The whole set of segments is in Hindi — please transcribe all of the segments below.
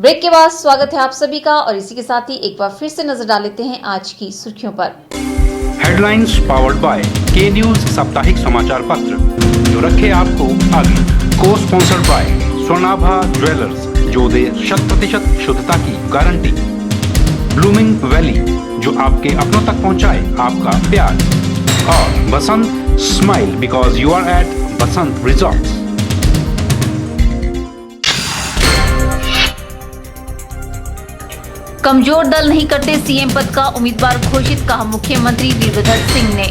ब्रेक के बाद स्वागत है आप सभी का और इसी के साथ ही एक बार फिर से नजर डाल लेते हैं आज की सुर्खियों पर। हेडलाइंस पावर्ड बाय के न्यूज साप्ताहिक समाचार पत्र जो रखे आपको आगे। को स्पॉन्सर्ड बाय स्वर्णाभा ज्वेलर्स जो दे 100% शुद्धता की गारंटी। ब्लूमिंग वैली जो आपके अपनों तक पहुंचाए आपका प्यार। और Basant smile because you are at Basant resorts. कमजोर दल नहीं करते सीएम पद का उम्मीदवार घोषित, कहा मुख्यमंत्री वीरभद्र सिंह ने।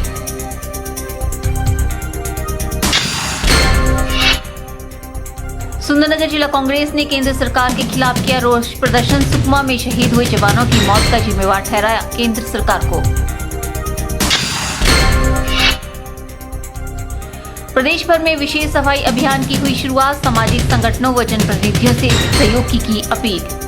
सुंदरनगर जिला कांग्रेस ने केंद्र सरकार के खिलाफ किया रोष प्रदर्शन। सुकमा में शहीद हुए जवानों की मौत का जिम्मेवार ठहराया केंद्र सरकार को। प्रदेश भर में विशेष सफाई अभियान की हुई शुरुआत। सामाजिक संगठनों व जनप्रतिनिधियों से सहयोग की अपील।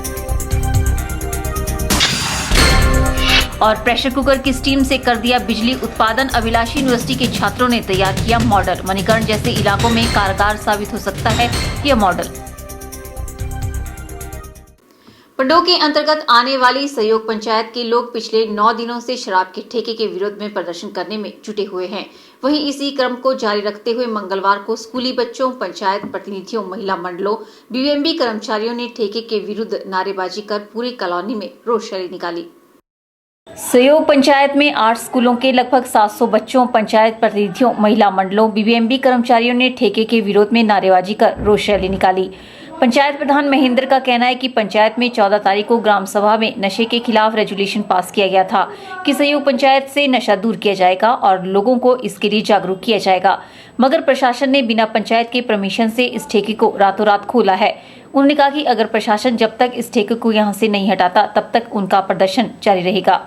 और प्रेशर कुकर की स्टीम से कर दिया बिजली उत्पादन। अभिलाषी यूनिवर्सिटी के छात्रों ने तैयार किया मॉडल। मणिकर्ण जैसे इलाकों में कारगर साबित हो सकता है यह मॉडल। पंडोह के अंतर्गत आने वाली सहयोग पंचायत के लोग पिछले 9 दिनों से शराब के ठेके के विरोध में प्रदर्शन करने में जुटे हुए हैं। वहीं इसी क्रम को जारी रखते हुए मंगलवार को स्कूली बच्चों, पंचायत प्रतिनिधियों, महिला मंडलों, बीबीएमबी कर्मचारियों ने ठेके के विरुद्ध नारेबाजी कर पूरी कॉलोनी में रोष रैली निकाली। सहयोग पंचायत में 8 स्कूलों के लगभग 700 बच्चों, पंचायत प्रतिनिधियों, महिला मंडलों, बीबीएमबी कर्मचारियों ने ठेके के विरोध में नारेबाजी कर रोष रैली निकाली। पंचायत प्रधान महेंद्र का कहना है कि पंचायत में 14 तारीख को ग्राम सभा में नशे के खिलाफ रेजोल्यूशन पास किया गया था कि सहयोग पंचायत से नशा दूर किया जाएगा और लोगों को इसके लिए जागरूक किया जाएगा, मगर प्रशासन ने बिना पंचायत के परमिशन से इस ठेके को रातों रात खोला है। उन्होंने कहा कि अगर प्रशासन जब तक इस ठेके को यहां से नहीं हटाता तब तक उनका प्रदर्शन जारी रहेगा।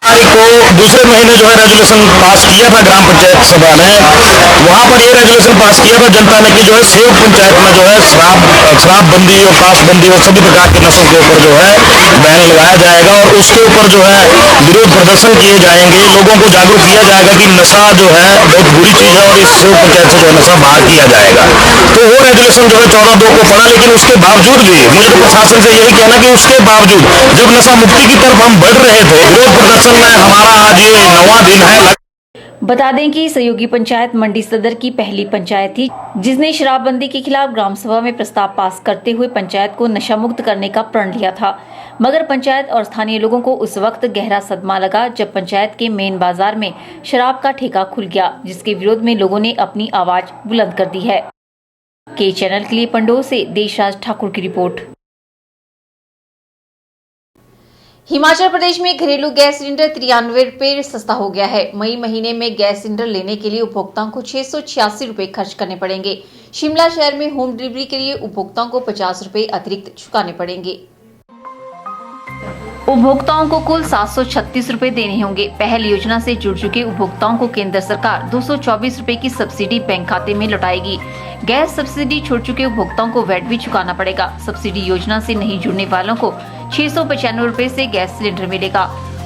को दूसरे महीने जो है रेजोल्यूशन पास किया था ग्राम पंचायत सभा ने, वहां पर ये रेजोल्यूशन पास किया था जनता ने कि जो है सहयोग पंचायत में जो है शराबबंदी और काशबंदी और सभी प्रकार के नशों के ऊपर जो है बैन लगाया जाएगा और उसके ऊपर जो है विरोध प्रदर्शन किए जाएंगे। लोगों को जागरूक किया जाएगा कि नशा जो है बहुत बुरी चीज है और इस सहयोग पंचायत से जो है नशा बाहर किया जाएगा। तो वो रेजोल्यूशन जो है 14/2 को पड़ा, लेकिन उसके बावजूद भी मुझे तो प्रशासन से यही कहना कि उसके बावजूद जब नशा मुक्ति की तरफ हम बढ़ रहे थे, विरोध प्रदर्शन में हमारा आज ये 9वां दिन है। बता दें कि सहयोगी पंचायत मंडी सदर की पहली पंचायत थी जिसने शराबबंदी के खिलाफ ग्राम सभा में प्रस्ताव पास करते हुए पंचायत को नशा मुक्त करने का प्रण लिया था, मगर पंचायत और स्थानीय लोगों को उस वक्त गहरा सदमा लगा जब पंचायत के मेन बाजार में शराब का ठेका खुल गया, जिसके विरोध में लोगों ने अपनी आवाज बुलंद कर दी है। के चैनल के लिए पंडोह से देशराज ठाकुर की रिपोर्ट। हिमाचल प्रदेश में घरेलू गैस सिलेंडर 93 रुपये सस्ता हो गया है। मई महीने में गैस सिलेंडर लेने के लिए उपभोक्ताओं को 686 रुपये खर्च करने पड़ेंगे। शिमला शहर में होम डिलीवरी के लिए उपभोक्ताओं को 50 रुपये अतिरिक्त चुकाने पड़ेंगे। उपभोक्ताओं को कुल 736 रुपये देने होंगे। पहल योजना से जुड़ चुके उपभोक्ताओं को केंद्र सरकार 224 रुपये की सब्सिडी बैंक खाते में लौटाएगी। गैस सब्सिडी छोड़ चुके उपभोक्ताओं को वैट भी चुकाना पड़ेगा। सब्सिडी योजना से नहीं जुड़ने वालों को 695 रुपये से गैस सिलेंडर मिलेगा।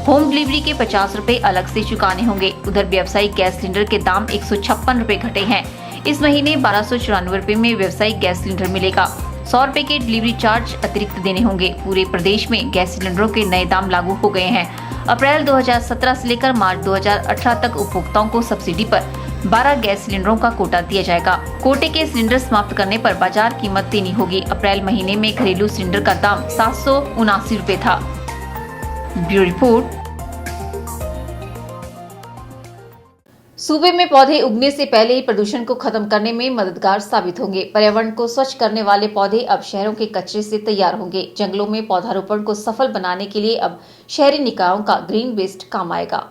होम डिलीवरी के 50 रुपये अलग से चुकाने होंगे। उधर व्यावसायिक गैस सिलेंडर के दाम 156 रुपये घटे हैं। इस महीने 1294 रुपये में व्यावसायिक गैस सिलेंडर मिलेगा। 100 रुपये के डिलीवरी चार्ज अतिरिक्त देने होंगे। पूरे प्रदेश में गैस सिलेंडरों के नए दाम लागू हो गए हैं। अप्रैल 2017 से लेकर मार्च 2018 तक उपभोक्ताओं को सब्सिडी पर 12 गैस सिलेंडरों का कोटा दिया जाएगा। कोटे के सिलेंडर समाप्त करने पर बाजार कीमत देनी होगी। अप्रैल महीने में घरेलू सिलेंडर का दाम 779 रुपये था। Bureau report. सूबे में पौधे उगने से पहले ही प्रदूषण को खत्म करने में मददगार साबित होंगे। पर्यावरण को स्वच्छ करने वाले पौधे अब शहरों के कचरे से तैयार होंगे। जंगलों में पौधारोपण को सफल बनाने के लिए अब शहरी निकायों का ग्रीन वेस्ट काम आएगा।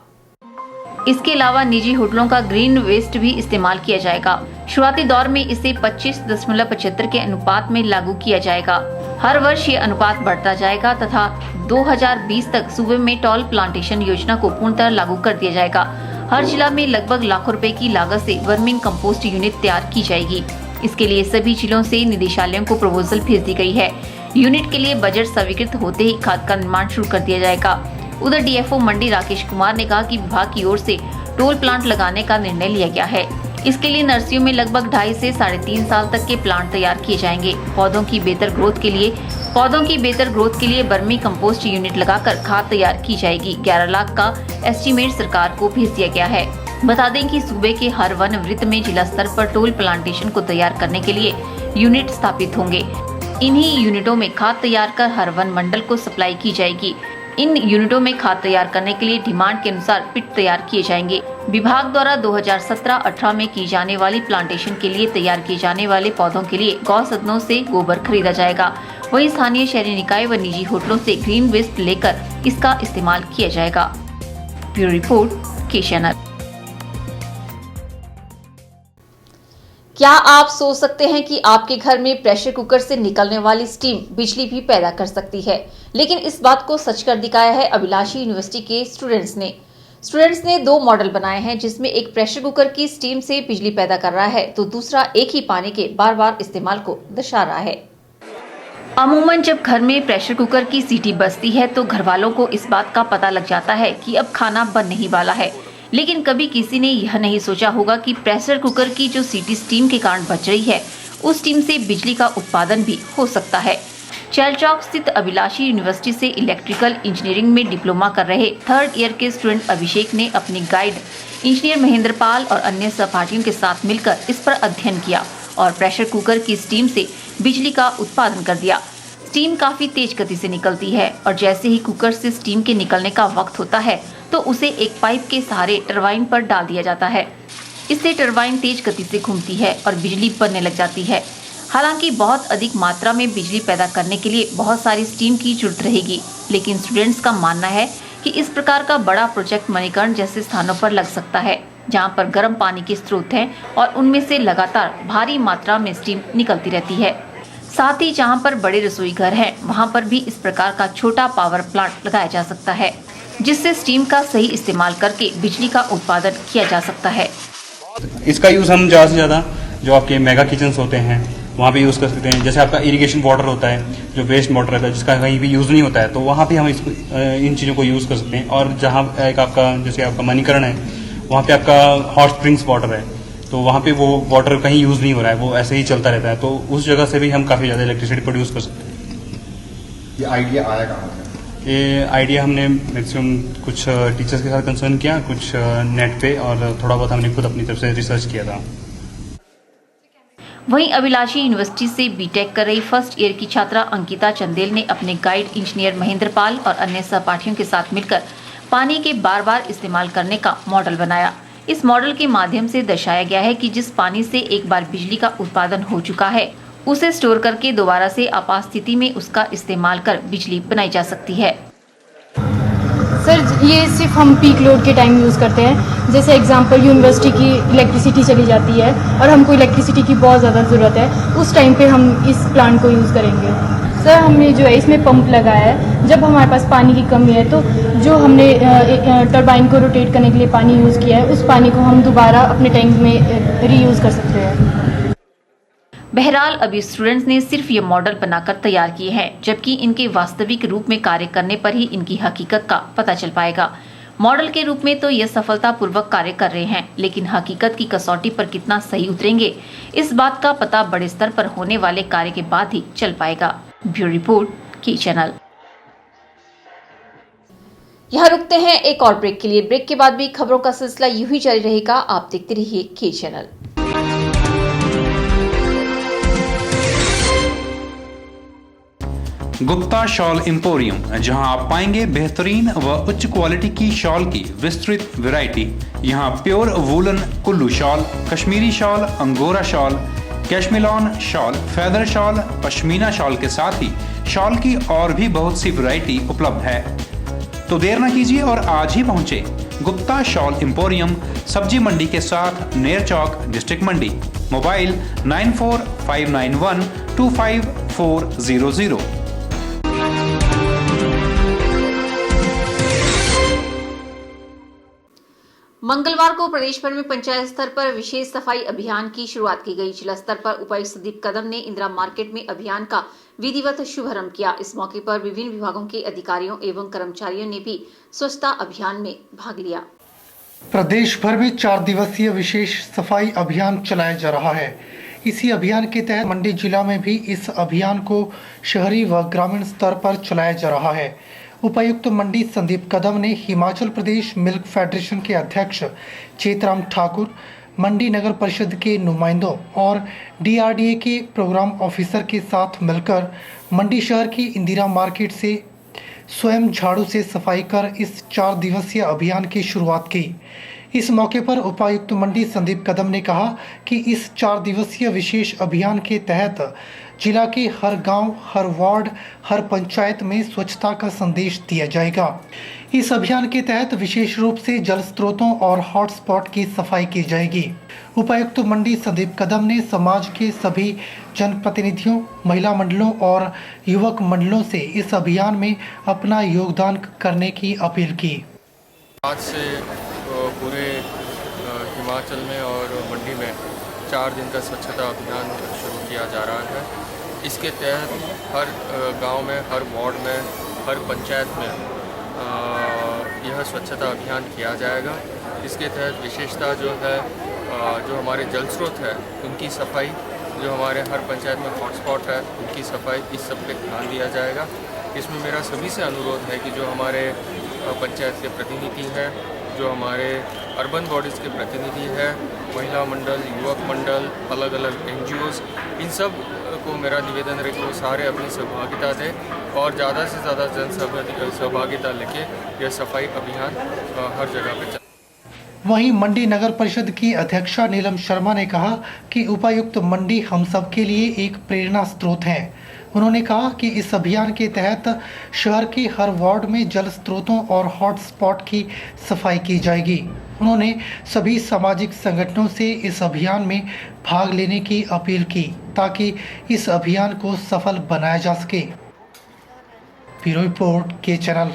इसके अलावा निजी होटलों का ग्रीन वेस्ट भी इस्तेमाल किया जाएगा। शुरुआती दौर में इसे 25.75 के अनुपात में लागू किया जाएगा। हर वर्ष ये अनुपात बढ़ता जाएगा तथा 2020 तक सूबे में टॉल प्लांटेशन योजना को पूर्णतः लागू कर दिया जाएगा। हर जिला में लगभग लाखों रुपए की लागत से वर्मिंग कंपोस्ट यूनिट तैयार की जाएगी। इसके लिए सभी जिलों से निदेशालयों को प्रपोजल भेज दी गई है। यूनिट के लिए बजट स्वीकृत होते ही खाद का निर्माण शुरू कर दिया जाएगा। उधर डीएफओ मंडी राकेश कुमार ने कहा कि विभाग की ओर से टोल प्लांट लगाने का निर्णय लिया गया है। इसके लिए नर्सरियों में लगभग 2.5 से 3.5 साल तक के प्लांट तैयार किए जाएंगे। पौधों की बेहतर ग्रोथ के लिए पौधों की बेहतर ग्रोथ के लिए बर्मी कंपोस्ट यूनिट लगाकर खाद तैयार की जाएगी। 11 लाख का एस्टीमेट सरकार को भेज दिया गया है। बता दें कि सूबे के हर वन वृत्त में जिला स्तर पर टोल प्लांटेशन को तैयार करने के लिए यूनिट स्थापित होंगे। इन्हीं यूनिटों में खाद तैयार कर हर वन मंडल को सप्लाई की जाएगी। इन यूनिटों में खाद तैयार करने के लिए डिमांड के अनुसार पिट तैयार किए जाएंगे। विभाग द्वारा 2017-18 में की जाने वाली प्लांटेशन के लिए तैयार किए जाने वाले पौधों के लिए गौ सदनों से गोबर खरीदा जाएगा। वहीं स्थानीय शहरी निकाय व निजी होटलों से ग्रीन वेस्ट लेकर इसका इस्तेमाल किया जाएगा। ब्यूरो रिपोर्ट, के चैनल। क्या आप सोच सकते हैं कि आपके घर में प्रेशर कुकर से निकलने वाली स्टीम बिजली भी पैदा कर सकती है, लेकिन इस बात को सच कर दिखाया है अभिलाषी यूनिवर्सिटी के स्टूडेंट्स ने 2 मॉडल बनाए हैं, जिसमें एक प्रेशर कुकर की स्टीम से बिजली पैदा कर रहा है तो दूसरा एक ही पानी के बार-बार इस्तेमाल को दर्शा रहा है। अमूमन जब घर में प्रेशर कुकर की सीटी बजती है तो घर वालों को इस बात का पता लग जाता है कि अब खाना बनने वाला है, लेकिन कभी किसी ने यह नहीं सोचा होगा कि प्रेशर कुकर की जो सीटी स्टीम के कारण बच रही है, उस स्टीम से बिजली का उत्पादन भी हो सकता है। चैलचौक स्थित अभिलाषी यूनिवर्सिटी से इलेक्ट्रिकल इंजीनियरिंग में डिप्लोमा कर रहे 3rd ईयर के स्टूडेंट अभिषेक ने अपने गाइड इंजीनियर महेंद्र पाल और अन्य सहपाठियों के साथ मिलकर इस पर अध्ययन किया और प्रेशर कुकर की स्टीम से बिजली का उत्पादन कर दिया। स्टीम काफी तेज गति से निकलती है और जैसे ही कुकर से स्टीम के निकलने का वक्त होता है तो उसे एक पाइप के सहारे टरबाइन पर डाल दिया जाता है। इससे टरबाइन तेज गति से घूमती है और बिजली बनने लग जाती है। हालांकि बहुत अधिक मात्रा में बिजली पैदा करने के लिए बहुत सारी स्टीम की जरूरत रहेगी, लेकिन स्टूडेंट्स का मानना है कि इस प्रकार का बड़ा प्रोजेक्ट मणिकर्ण जैसे स्थानों पर लग सकता है, जहां पर गर्म पानी के स्रोत हैं और उनमें से लगातार भारी मात्रा में स्टीम निकलती रहती है। साथ ही जहां पर बड़े रसोई घर हैं, वहां पर भी इस प्रकार का छोटा पावर प्लांट लगाया जा सकता है, जिससे स्टीम का सही इस्तेमाल करके बिजली का उत्पादन किया जा सकता है। इसका यूज़ हम ज़्यादा से ज़्यादा जो आपके मेगा किचन्स होते हैं वहाँ पे यूज़ कर सकते हैं। जैसे आपका इरिगेशन वाटर होता है, जो वेस्ट वाटर रहता है, जिसका कहीं भी यूज़ नहीं होता है, तो वहाँ पे हम इन चीज़ों को यूज़ कर सकते हैं। और जहाँ एक आपका जैसे आपका मणिकर्ण है, वहाँ पे आपका हॉट स्प्रिंग्स वाटर है, तो वहाँ पे वो वाटर कहीं यूज़ नहीं हो रहा है, वो ऐसे ही चलता रहता है, तो उस जगह से भी हम काफ़ी ज़्यादा इलेक्ट्रिसिटी प्रोड्यूस कर सकते हैं। ये आइडिया आया कहाँ से? ये आइडिया हमने मैक्सिमम कुछ टीचर्स के साथ कंसर्न किया, कुछ नेट पे, और थोड़ा बहुत हमने खुद अपनी तरफ से रिसर्च किया था। वहीं अभिलाषी यूनिवर्सिटी से बीटेक कर रही 1st ईयर की छात्रा अंकिता चंदेल ने अपने गाइड इंजीनियर महेंद्र पाल और अन्य सहपाठियों के साथ मिलकर पानी के बार-बार इस्तेमाल करने का मॉडल बनाया। इस मॉडल के माध्यम से दर्शाया गया है कि जिस पानी से एक बार बिजली का उत्पादन हो चुका है, उसे स्टोर करके दोबारा से आपात स्थिति में उसका इस्तेमाल कर बिजली बनाई जा सकती है। सर, ये सिर्फ हम पीक लोड के टाइम यूज़ करते हैं। जैसे एग्जांपल यूनिवर्सिटी की इलेक्ट्रिसिटी चली जाती है और हमको इलेक्ट्रिसिटी की बहुत ज़्यादा ज़रूरत है, उस टाइम पे हम इस प्लांट को यूज़ करेंगे। सर, हमने जो है इसमें पंप लगाया है। जब हमारे पास पानी की कमी है तो जो हमने टरबाइन को रोटेट करने के लिए पानी यूज़ किया है, उस पानी को हम दोबारा अपने टैंक में रीयूज़ कर सकते हैं। बहरहाल अभी स्टूडेंट्स ने सिर्फ ये मॉडल बनाकर तैयार किए हैं, जबकि इनके वास्तविक रूप में कार्य करने पर ही इनकी हकीकत का पता चल पाएगा। मॉडल के रूप में तो ये सफलतापूर्वक कार्य कर रहे हैं, लेकिन हकीकत की कसौटी पर कितना सही उतरेंगे, इस बात का पता बड़े स्तर पर होने वाले कार्य के बाद ही चल पाएगा। ब्यूरो रिपोर्ट, के चैनल। यहाँ रुकते हैं एक और ब्रेक के लिए। ब्रेक के बाद भी खबरों का सिलसिला यूं ही जारी रहेगा। आप देखते रहिए के चैनल। गुप्ता शॉल एम्पोरियम, जहां आप पाएंगे बेहतरीन व उच्च क्वालिटी की शॉल की विस्तृत वैरायटी। यहां pure woollen Kullu shawl, Kashmiri shawl, angora shawl, cashmilon shawl, feather shawl, pashmina shawl के साथ ही शॉल की और भी बहुत सी वैरायटी उपलब्ध है। तो देर न कीजिए और आज ही पहुंचे गुप्ता शॉल एम्पोरियम, सब्जी मंडी के साथ नेर चौक, डिस्ट्रिक्ट मंडी। मोबाइल 9459125400। मंगलवार को प्रदेश भर में पंचायत स्तर पर विशेष सफाई अभियान की शुरुआत की गई। जिला स्तर पर उपायुक्त संदीप कदम ने इंदिरा मार्केट में अभियान का विधिवत शुभारंभ किया। इस मौके पर विभिन्न विभागों के अधिकारियों एवं कर्मचारियों ने भी स्वच्छता अभियान में भाग लिया। प्रदेश भर में 4 दिवसीय विशेष सफाई अभियान चलाया जा रहा है। इसी अभियान के तहत मंडी जिला में भी इस अभियान को शहरी व ग्रामीण स्तर पर चलाया जा रहा है। उपायुक्त मंडी संदीप कदम ने हिमाचल प्रदेश मिल्क फेडरेशन के अध्यक्ष चेतराम ठाकुर, मंडी नगर परिषद के नुमाइंदों और DRDA के प्रोग्राम ऑफिसर के साथ मिलकर मंडी शहर की इंदिरा मार्केट से स्वयं झाड़ू से सफाई कर इस 4 दिवसीय अभियान की शुरुआत की। इस मौके पर उपायुक्त मंडी संदीप कदम ने कहा कि इस 4 दिवसीय विशेष अभियान के तहत जिला के हर गांव, हर वार्ड, हर पंचायत में स्वच्छता का संदेश दिया जाएगा। इस अभियान के तहत विशेष रूप से जल स्रोतों और हॉटस्पॉट की सफाई की जाएगी। उपायुक्त मंडी संदीप कदम ने समाज के सभी जनप्रतिनिधियों, महिला मंडलों और युवक मंडलों से इस अभियान में अपना योगदान करने की अपील की। आज से पूरे हिमाचल में और मंडी में 4 दिन का स्वच्छता अभियान शुरू किया जा रहा है। इसके तहत हर गांव में, हर वार्ड में, हर पंचायत में यह स्वच्छता अभियान किया जाएगा। इसके तहत विशेषता जो है, जो हमारे जल स्रोत है उनकी सफाई, जो हमारे हर पंचायत में हॉटस्पॉट है उनकी सफाई, इस सब पे ध्यान दिया जाएगा। इसमें मेरा सभी से अनुरोध है कि जो हमारे पंचायत के प्रतिनिधि हैं, जो हमारे अर्बन बॉडीज़ के प्रतिनिधि हैं, महिला मंडल, युवक मंडल, अलग अलग NGOs, इन सब को मेरा निवेदन है कि वो सारे अपनी सहभागिता दें और ज़्यादा से ज़्यादा जन सहभागिता लेके यह सफाई अभियान हर जगह पे चले। वहीं मंडी नगर परिषद की अध्यक्षा नीलम शर्मा ने कहा कि उपायुक्त मंडी हम सब के लिए एक प्रेरणा स्रोत हैं। उन्होंने कहा कि इस अभियान के तहत शहर के हर वार्ड में जल स्रोतों और हॉटस्पॉट की सफाई की जाएगी। उन्होंने सभी सामाजिक संगठनों से इस अभियान में भाग लेने की अपील की ताकि इस अभियान को सफल बनाया जा सके। ब्यूरो रिपोर्ट के चैनल।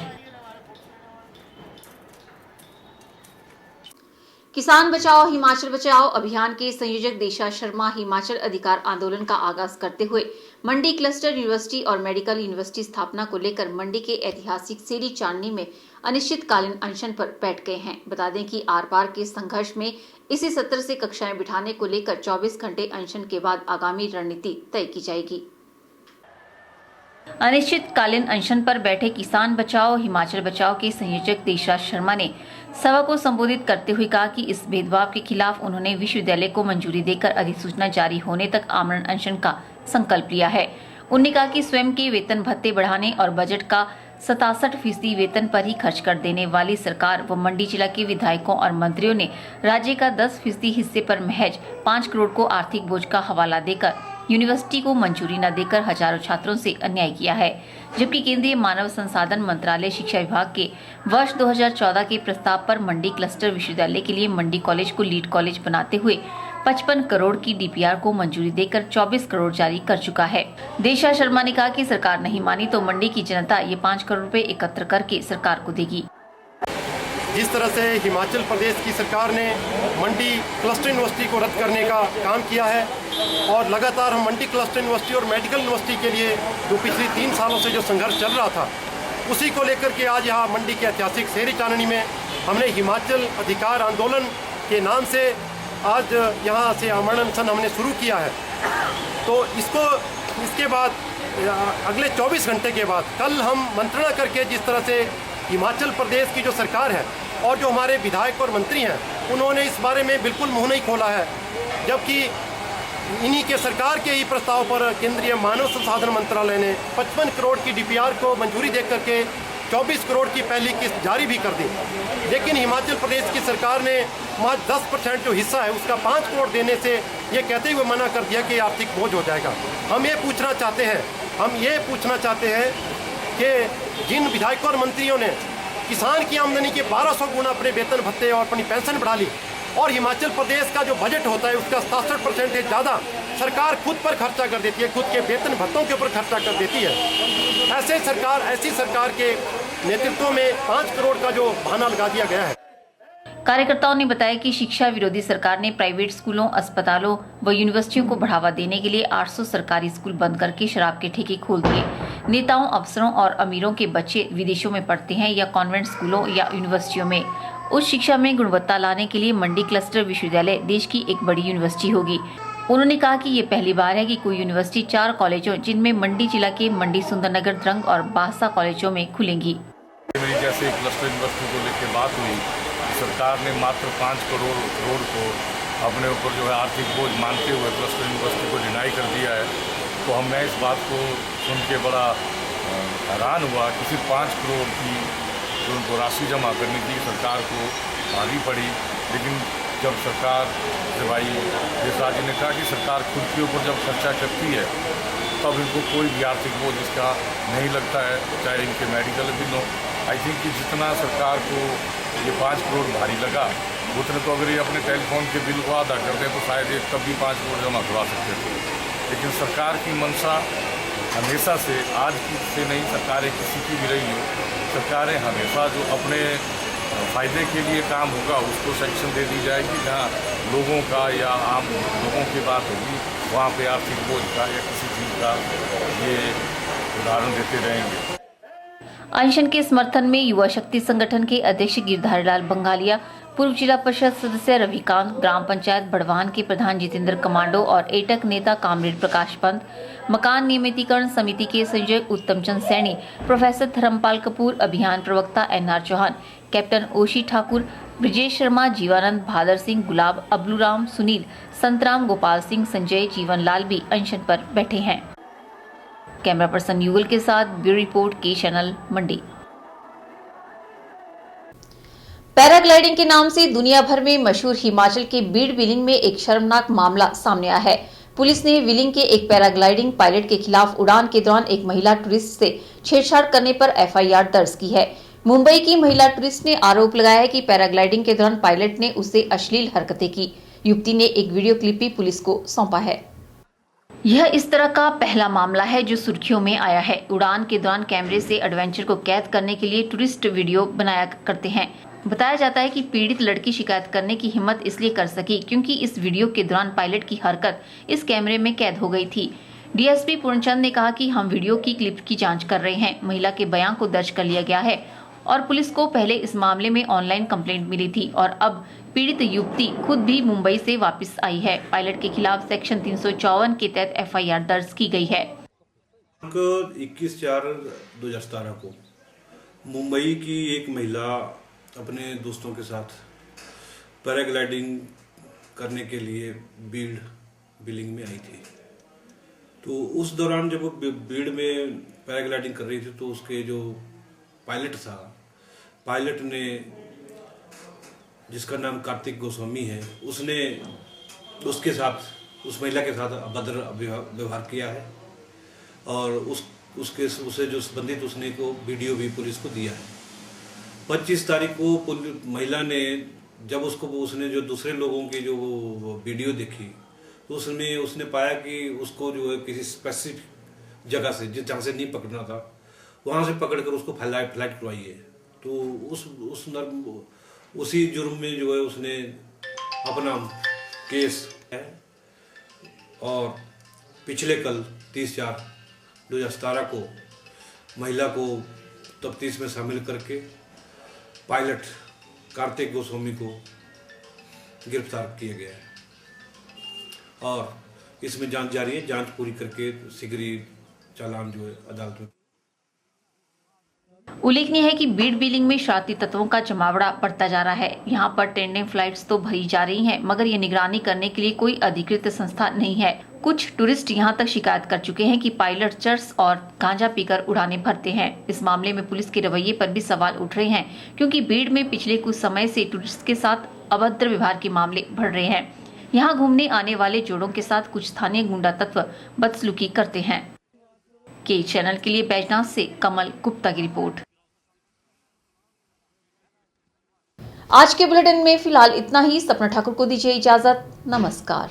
किसान बचाओ हिमाचल बचाओ अभियान के संयोजक दिशा शर्मा हिमाचल अधिकार आंदोलन का आगाज करते हुए मंडी क्लस्टर यूनिवर्सिटी और मेडिकल यूनिवर्सिटी स्थापना को लेकर मंडी के ऐतिहासिक सेरी चांदनी में अनिश्चितकालीन अनशन पर बैठ गए हैं। बता दें कि आर पार के संघर्ष में इसी सत्र से कक्षाएं बिठाने को लेकर 24 घंटे अनशन के बाद आगामी रणनीति तय की जाएगी। अनिश्चितकालीन अनशन पर बैठे किसान बचाओ हिमाचल बचाओ के संयोजक दिशा शर्मा ने सभा को संबोधित करते हुए कहा कि इस भेदभाव के खिलाफ उन्होंने विश्वविद्यालय को मंजूरी देकर अधिसूचना जारी होने तक आमरण अनशन का संकल्प लिया है। उन्होंने कहा कि स्वयं के वेतन भत्ते बढ़ाने और बजट का 67% वेतन पर ही खर्च कर देने वाली सरकार व मंडी जिला के विधायकों और मंत्रियों ने राज्य का 10% हिस्से पर महज 5 करोड़ को आर्थिक बोझ का हवाला देकर यूनिवर्सिटी को मंजूरी न देकर हजारों छात्रों से अन्याय किया है। जबकि केंद्रीय मानव संसाधन मंत्रालय शिक्षा विभाग के वर्ष 2014 के प्रस्ताव पर मंडी क्लस्टर विश्वविद्यालय के लिए मंडी कॉलेज को लीड कॉलेज बनाते हुए 55 करोड़ की DPR को मंजूरी देकर 24 करोड़ जारी कर चुका है। दिशा शर्मा ने कहा कि सरकार नहीं मानी तो मंडी की जनता ये 5 करोड़ रुपए एकत्र करके सरकार को देगी। जिस तरह से हिमाचल प्रदेश की सरकार ने मंडी क्लस्टर यूनिवर्सिटी को रद्द करने का काम किया है और लगातार हम मंडी क्लस्टर यूनिवर्सिटी और मेडिकल यूनिवर्सिटी के लिए जो पिछले 3 सालों से जो संघर्ष चल रहा था, उसी को लेकर के आज यहाँ मंडी के ऐतिहासिक सेरी चांदनी में हमने हिमाचल अधिकार आंदोलन के नाम से आज यहाँ से आमरण अनशन हमने शुरू किया है। तो इसके बाद अगले 24 घंटे के बाद कल हम मंत्रणा करके जिस तरह से हिमाचल प्रदेश की जो सरकार है और जो हमारे विधायक और मंत्री हैं, उन्होंने इस बारे में बिल्कुल मुंह नहीं खोला है, जबकि इन्हीं के सरकार के ही प्रस्ताव पर केंद्रीय मानव संसाधन मंत्रालय ने 55 करोड़ की DPR को मंजूरी दे करके 24 करोड़ की पहली किस्त जारी भी कर दी। लेकिन हिमाचल प्रदेश की सरकार ने महज 10% जो हिस्सा है उसका 5 करोड़ देने से ये कहते हुए मना कर दिया कि आर्थिक बोझ हो जाएगा। हम ये पूछना चाहते हैं कि जिन विधायकों और मंत्रियों ने किसान की आमदनी के 1200 गुना अपने वेतन भत्ते और अपनी पेंशन बढ़ा ली और हिमाचल प्रदेश का जो बजट होता है उसका 67% से ज़्यादा सरकार खुद पर खर्चा कर देती है, खुद के वेतन भत्तों के ऊपर खर्चा कर देती है। ऐसी सरकार के नेतृत्व में 5 करोड़ का जो बहाना लगा दिया गया है। कार्यकर्ताओं ने बताया कि शिक्षा विरोधी सरकार ने प्राइवेट स्कूलों, अस्पतालों व यूनिवर्सिटियों को बढ़ावा देने के लिए 800 सरकारी स्कूल बंद करके शराब के ठेके खोल दिए। नेताओं, अफसरों और अमीरों के बच्चे विदेशों में पढ़ते हैं या कॉन्वेंट स्कूलों या यूनिवर्सिटियों में। उच्च शिक्षा में गुणवत्ता लाने के लिए मंडी क्लस्टर विश्वविद्यालय देश की एक बड़ी यूनिवर्सिटी होगी। उन्होंने कहा कि ये पहली बार है कि कोई यूनिवर्सिटी 4 कॉलेजों जिनमें मंडी जिला के मंडी सुंदरनगर द्रंग और बासा कॉलेजों में खुलेंगी। मेरी जैसे क्लस्टर यूनिवर्सिटी को लेकर बात हुई, सरकार ने मात्र 5 करोड़ को अपने ऊपर जो है आर्थिक बोझ मानते हुए क्लस्टर यूनिवर्सिटी को डिनाई कर दिया है। तो मैं इस बात को सुन के बड़ा हैरान हुआ कि सिर्फ 5 करोड़ की जो उनको राशि जमा करनी थी सरकार को भारी पड़ी। लेकिन जब सरकार जब आई, जैसा जी ने कहा कि सरकार खुद के ऊपर जब खर्चा करती है तब इनको कोई भी आर्थिक बोझ इसका नहीं लगता है, चाहे इनके मेडिकल बिल हो। आई थिंक कि जितना सरकार को ये 5 करोड़ भारी लगा, उतने तो अगर ये अपने टेलीफोन के बिल को अदा कर दें तो शायद ये तब भी 5 करोड़ जमा करवा सकते थे। लेकिन सरकार की मंशा हमेशा से, आज की से नहीं, सरकारें किसी की भी रही हो, सरकारें हमेशा जो अपने फ़ायदे के लिए काम होगा उसको सेक्शन दे दी जाएगी। जहाँ लोगों का या आम लोगों की बात होगी वहाँ पे आर्थिक बोझ का या किसी चीज़ का ये उदाहरण देते रहेंगे। अनशन के समर्थन में युवा शक्ति संगठन के अध्यक्ष गिरधारी लाल बंगालिया, पूर्व जिला परिषद सदस्य रविकांत, ग्राम पंचायत बड़वान के प्रधान जितेंद्र कमांडो और एटक नेता कामरेड प्रकाश पंत, मकान नियमितीकरण समिति के संयोजक उत्तम चंद सैनी, प्रोफेसर धर्मपाल कपूर, अभियान प्रवक्ता NR चौहान, कैप्टन ओशी ठाकुर, ब्रिजेश शर्मा, जीवानंद, भादर सिंह, गुलाब, अबलूराम, सुनील, संतराम, गोपाल सिंह, संजय, जीवन लाल भी अनशन पर बैठे हैं। कैमरा पर्सन युगल के साथ ब्यूरो रिपोर्ट के चैनल मंडी। पैराग्लाइडिंग के नाम से दुनिया भर में मशहूर हिमाचल के बीड़ बिलिंग में एक शर्मनाक मामला सामने आया है। पुलिस ने विलिंग के एक पैराग्लाइडिंग पायलट के खिलाफ उड़ान के दौरान एक महिला टूरिस्ट से छेड़छाड़ करने पर FIR दर्ज की है। मुंबई की महिला टूरिस्ट ने आरोप लगाया है कि पैराग्लाइडिंग के दौरान पायलट ने उससे अश्लील हरकतें की। युवती ने एक वीडियो क्लिप भी पुलिस को सौंपा है। यह इस तरह का पहला मामला है जो सुर्खियों में आया है। उड़ान के दौरान कैमरे से एडवेंचर को कैद करने के लिए टूरिस्ट वीडियो बनाया करते हैं। बताया जाता है कि पीड़ित लड़की शिकायत करने की हिम्मत इसलिए कर सकी क्योंकि इस वीडियो के दौरान पायलट की हरकत इस कैमरे में कैद हो गई थी। DSP पूर्णचंद ने कहा कि हम वीडियो की क्लिप की जांच कर रहे हैं। महिला के बयान को दर्ज कर लिया गया है और पुलिस को पहले इस मामले में ऑनलाइन कंप्लेंट मिली थी और अब पीड़ित युवती खुद भी मुंबई से वापस आई है। पायलट के खिलाफ सेक्शन 354 के तहत FIR दर्ज की गई है। 21/4/2017 को मुंबई की एक महिला अपने दोस्तों के साथ पैराग्लाइडिंग करने के लिए बीड़ बिलिंग में आई थी। तो उस दौरान जब वो बीड़ में पैराग्लाइडिंग कर रही थी तो उसके जो पायलट था, पायलट ने, जिसका नाम कार्तिक गोस्वामी है, उसने उसके साथ, उस महिला के साथ अभद्र व्यवहार किया है और उससे जो संबंधित उसने को वीडियो भी पुलिस को दिया है। 25 तारीख को महिला ने जब उसने जो दूसरे लोगों की जो वीडियो देखी तो उसने पाया कि उसको जो है किसी स्पेसिफिक जगह से, जहाँ से नहीं पकड़ना था वहाँ से पकड़कर उसको फ्लाइट करवाई है। तो उसी जुर्म में जो है उसने अपना केस है और पिछले कल 30/4/2017 को महिला को तफ्तीश में शामिल करके पायलट कार्तिक गोस्वामी को गिरफ्तार किया गया है और इसमें जांच जारी है। जांच पूरी करके शीघ्र ही चालान जो है अदालत में। उल्लेखनीय है कि बीड़ बिलिंग में शरारती तत्वों का जमावड़ा बढ़ता जा रहा है। यहाँ पर टेंडेंट फ्लाइट्स तो भरी जा रही हैं, मगर ये निगरानी करने के लिए कोई अधिकृत संस्था नहीं है। कुछ टूरिस्ट यहाँ तक शिकायत कर चुके हैं कि पायलट चर्स और गांजा पीकर उड़ाने भरते हैं। इस मामले में पुलिस के रवैये पर भी सवाल उठ रहे हैं क्योंकि बीड़ में पिछले कुछ समय से टूरिस्ट के साथ अभद्र व्यवहार के मामले बढ़ रहे हैं। यहाँ घूमने आने वाले जोड़ों के साथ कुछ स्थानीय गुंडा तत्व बदसलूकी करते हैं। के चैनल के लिए बैजनाथ से कमल गुप्ता की रिपोर्ट। आज के बुलेटिन में फिलहाल इतना ही। सपना ठाकुर को दीजिए इजाजत। नमस्कार।